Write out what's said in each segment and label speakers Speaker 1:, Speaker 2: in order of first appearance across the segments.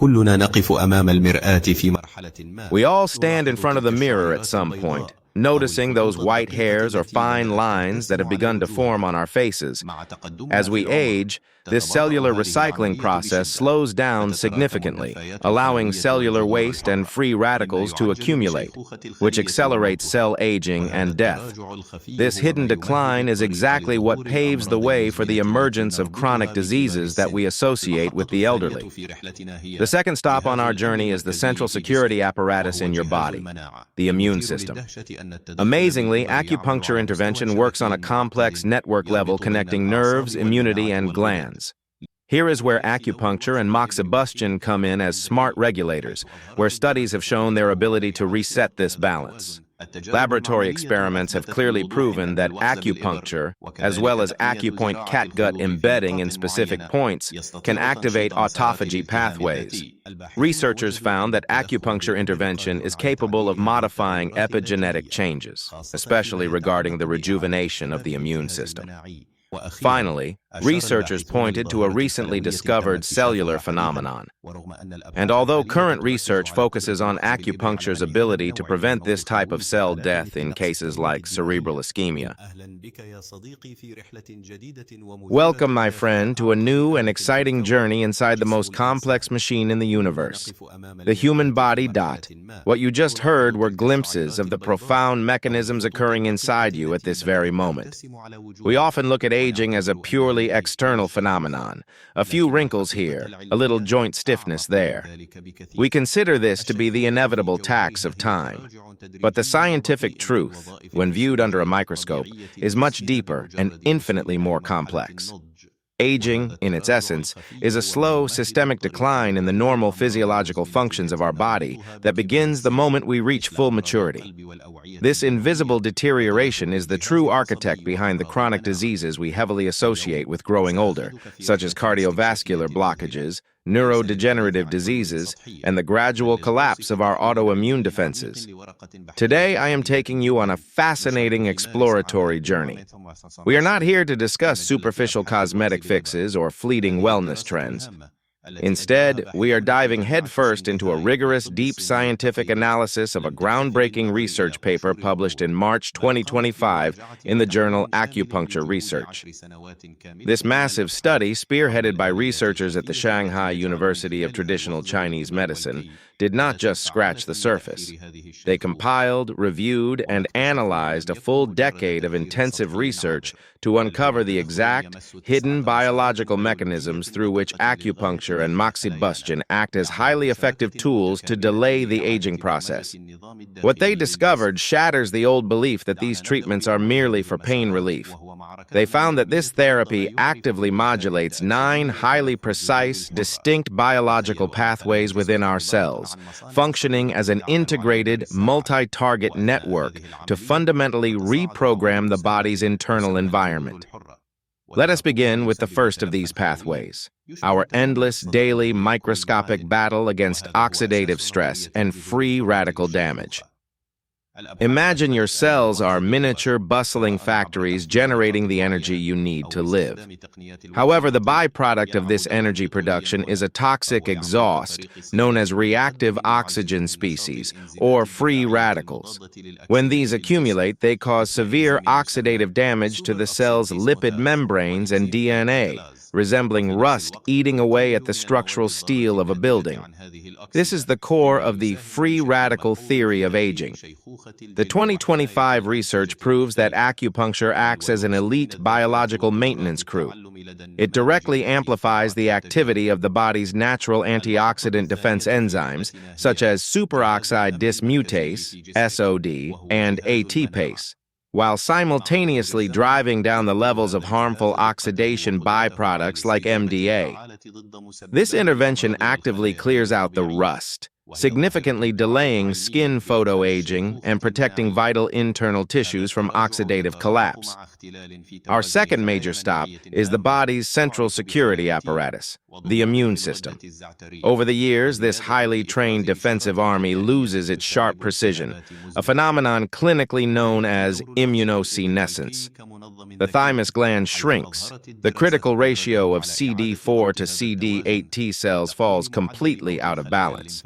Speaker 1: كلنا نقف أمام المرآة في مرحلة ما.
Speaker 2: We all stand in front of the mirror at some point, noticing those white hairs or fine lines that have begun to form on our faces. As we age, this cellular recycling process slows down significantly, allowing cellular waste and free radicals to accumulate, which accelerates cell aging and death. This hidden decline is exactly what paves the way for the emergence of chronic diseases that we associate with the elderly. The second stop on our journey is the central security apparatus in your body, the immune system. Amazingly, acupuncture intervention works on a complex network level connecting nerves, immunity, and glands. Here is where acupuncture and moxibustion come in as smart regulators, where studies have shown their ability to reset this balance. Laboratory experiments have clearly proven that acupuncture, as well as acupoint catgut embedding in specific points, can activate autophagy pathways. Researchers found that acupuncture intervention is capable of modifying epigenetic changes, especially regarding the rejuvenation of the immune system. Finally, researchers pointed to a recently discovered cellular phenomenon. And although current research focuses on acupuncture's ability to prevent this type of cell death in cases like cerebral ischemia. Welcome, my friend, to a new and exciting journey inside the most complex machine in the universe, the human body. What you just heard were glimpses of the profound mechanisms occurring inside you at this very moment. We often look at aging as a purely external phenomenon, a few wrinkles here, a little joint stiffness there. We consider this to be the inevitable tax of time. But the scientific truth, when viewed under a microscope, is much deeper and infinitely more complex. Aging, in its essence, is a slow, systemic decline in the normal physiological functions of our body that begins the moment we reach full maturity. This invisible deterioration is the true architect behind the chronic diseases we heavily associate with growing older, such as cardiovascular blockages, neurodegenerative diseases, and the gradual collapse of our autoimmune defenses. Today, I am taking you on a fascinating exploratory journey. We are not here to discuss superficial cosmetic fixes or fleeting wellness trends. Instead, we are diving headfirst into a rigorous, deep scientific analysis of a groundbreaking research paper published in March 2025 in the journal Acupuncture Research. This massive study, spearheaded by researchers at the Shanghai University of Traditional Chinese Medicine, did not just scratch the surface. They compiled, reviewed, and analyzed a full decade of intensive research to uncover the exact, hidden biological mechanisms through which acupuncture and moxibustion act as highly effective tools to delay the aging process. What they discovered shatters the old belief that these treatments are merely for pain relief. They found that this therapy actively modulates 9 highly precise, distinct biological pathways within our cells, functioning as an integrated, multi-target network to fundamentally reprogram the body's internal environment. Let us begin with the first of these pathways, our endless, daily, microscopic battle against oxidative stress and free radical damage. Imagine your cells are miniature, bustling factories generating the energy you need to live. However, the byproduct of this energy production is a toxic exhaust known as reactive oxygen species, or free radicals. When these accumulate, they cause severe oxidative damage to the cell's lipid membranes and DNA, resembling rust eating away at the structural steel of a building. This is the core of the free radical theory of aging. The 2025 research proves that acupuncture acts as an elite biological maintenance crew. It directly amplifies the activity of the body's natural antioxidant defense enzymes, such as superoxide dismutase, SOD, and ATPase, while simultaneously driving down the levels of harmful oxidation byproducts like MDA. This intervention actively clears out the rust, significantly delaying skin photoaging and protecting vital internal tissues from oxidative collapse. Our second major stop is the body's central security apparatus, the immune system. Over the years, this highly trained defensive army loses its sharp precision, a phenomenon clinically known as immunosenescence. The thymus gland shrinks. The critical ratio of CD4 to CD8 T cells falls completely out of balance,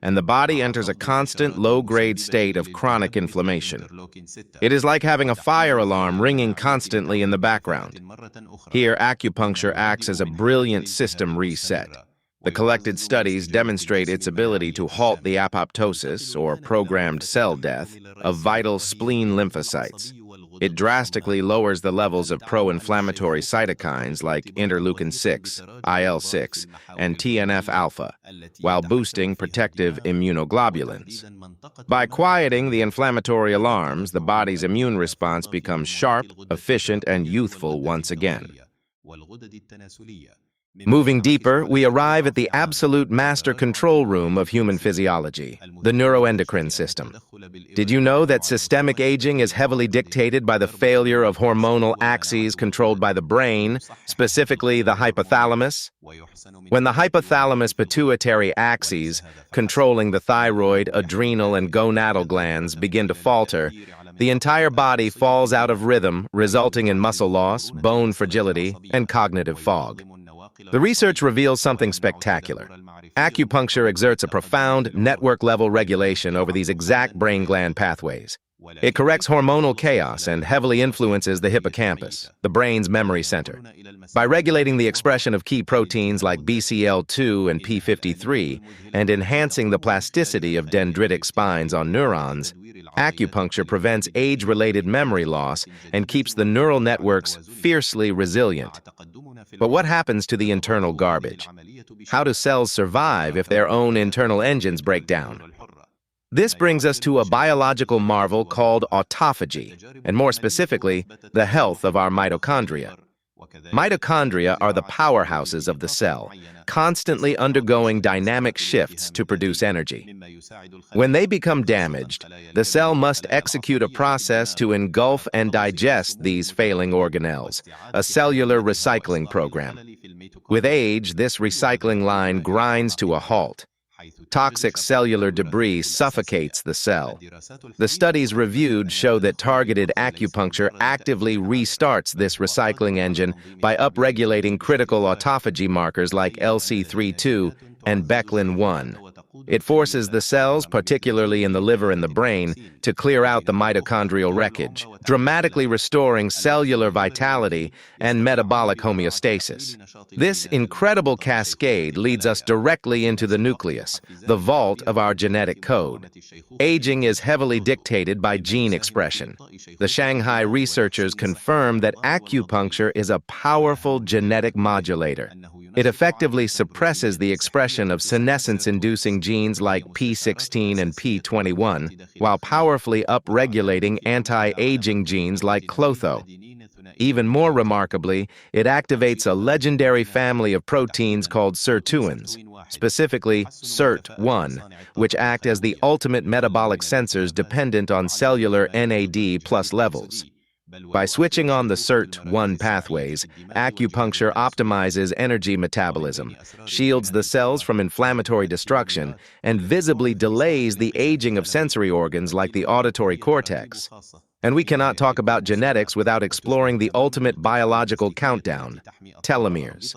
Speaker 2: and the body enters a constant low-grade state of chronic inflammation. It is like having a fire alarm ringing constantly in the background. Here, acupuncture acts as a brilliant system reset. The collected studies demonstrate its ability to halt the apoptosis, or programmed cell death, of vital spleen lymphocytes. It drastically lowers the levels of pro-inflammatory cytokines like interleukin-6, IL-6, and TNF-alpha, while boosting protective immunoglobulins. By quieting the inflammatory alarms, the body's immune response becomes sharp, efficient, and youthful once again. Moving deeper, we arrive at the absolute master control room of human physiology, the neuroendocrine system. Did you know that systemic aging is heavily dictated by the failure of hormonal axes controlled by the brain, specifically the hypothalamus? When the hypothalamus-pituitary axes, controlling the thyroid, adrenal, and gonadal glands, begin to falter, the entire body falls out of rhythm, resulting in muscle loss, bone fragility, and cognitive fog. The research reveals something spectacular. Acupuncture exerts a profound, network-level regulation over these exact brain gland pathways. It corrects hormonal chaos and heavily influences the hippocampus, the brain's memory center. By regulating the expression of key proteins like BCL2 and P53 and enhancing the plasticity of dendritic spines on neurons, acupuncture prevents age-related memory loss and keeps the neural networks fiercely resilient. But what happens to the internal garbage? How do cells survive if their own internal engines break down? This brings us to a biological marvel called autophagy, and more specifically, the health of our mitochondria. Mitochondria are the powerhouses of the cell, constantly undergoing dynamic shifts to produce energy. When they become damaged, the cell must execute a process to engulf and digest these failing organelles, a cellular recycling program. With age, this recycling line grinds to a halt. Toxic cellular debris suffocates the cell. The studies reviewed show that targeted acupuncture actively restarts this recycling engine by upregulating critical autophagy markers like LC32 and Beclin-1. It forces the cells, particularly in the liver and the brain, to clear out the mitochondrial wreckage, dramatically restoring cellular vitality and metabolic homeostasis. This incredible cascade leads us directly into the nucleus, the vault of our genetic code. Aging is heavily dictated by gene expression. The Shanghai researchers confirm that acupuncture is a powerful genetic modulator. It effectively suppresses the expression of senescence-inducing genes like P16 and P21, while powerfully upregulating anti-aging genes like Clotho. Even more remarkably, it activates a legendary family of proteins called sirtuins, specifically SIRT1, which act as the ultimate metabolic sensors dependent on cellular NAD+ levels. By switching on the SIRT1 pathways, acupuncture optimizes energy metabolism, shields the cells from inflammatory destruction, and visibly delays the aging of sensory organs like the auditory cortex. And we cannot talk about genetics without exploring the ultimate biological countdown, telomeres.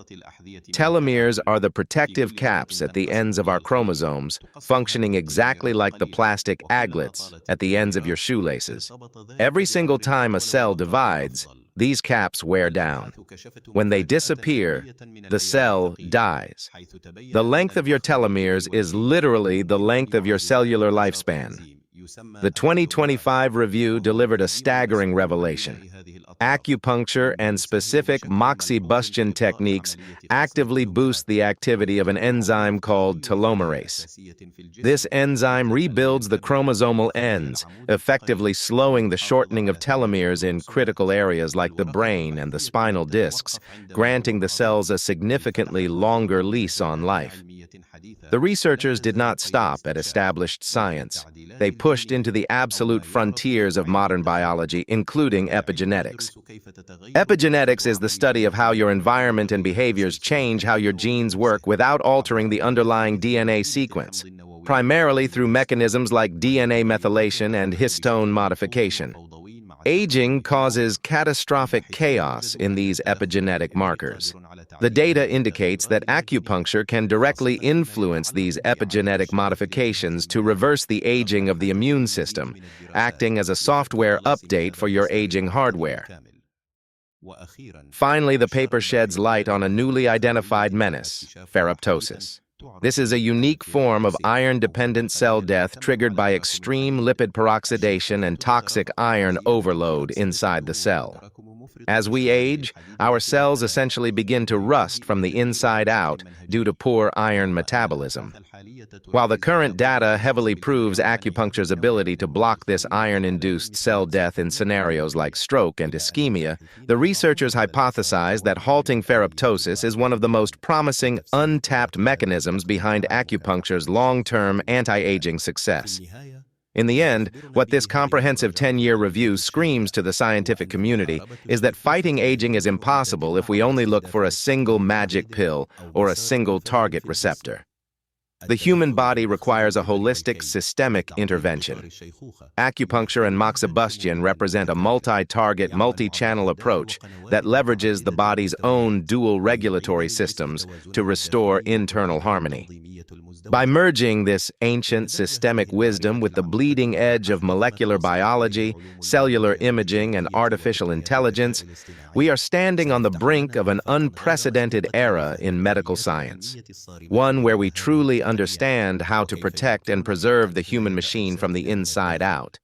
Speaker 2: Telomeres are the protective caps at the ends of our chromosomes, functioning exactly like the plastic aglets at the ends of your shoelaces. Every single time a cell divides, these caps wear down. When they disappear, the cell dies. The length of your telomeres is literally the length of your cellular lifespan. The 2025 review delivered a staggering revelation. Acupuncture and specific moxibustion techniques actively boost the activity of an enzyme called telomerase. This enzyme rebuilds the chromosomal ends, effectively slowing the shortening of telomeres in critical areas like the brain and the spinal discs, granting the cells a significantly longer lease on life. The researchers did not stop at established science. They pushed into the absolute frontiers of modern biology, including epigenetics. Epigenetics is the study of how your environment and behaviors change how your genes work without altering the underlying DNA sequence, primarily through mechanisms like DNA methylation and histone modification. Aging causes catastrophic chaos in these epigenetic markers. The data indicates that acupuncture can directly influence these epigenetic modifications to reverse the aging of the immune system, acting as a software update for your aging hardware. Finally, the paper sheds light on a newly identified menace, ferroptosis. This is a unique form of iron-dependent cell death triggered by extreme lipid peroxidation and toxic iron overload inside the cell. As we age, our cells essentially begin to rust from the inside out due to poor iron metabolism. While the current data heavily proves acupuncture's ability to block this iron-induced cell death in scenarios like stroke and ischemia, the researchers hypothesize that halting ferroptosis is one of the most promising untapped mechanisms behind acupuncture's long-term anti-aging success. In the end, what this comprehensive 10-year review screams to the scientific community is that fighting aging is impossible if we only look for a single magic pill or a single target receptor. The human body requires a holistic, systemic intervention. Acupuncture and moxibustion represent a multi-target, multi-channel approach that leverages the body's own dual regulatory systems to restore internal harmony. By merging this ancient systemic wisdom with the bleeding edge of molecular biology, cellular imaging, and artificial intelligence, we are standing on the brink of an unprecedented era in medical science, one where we truly understand how to protect and preserve the human machine from the inside out.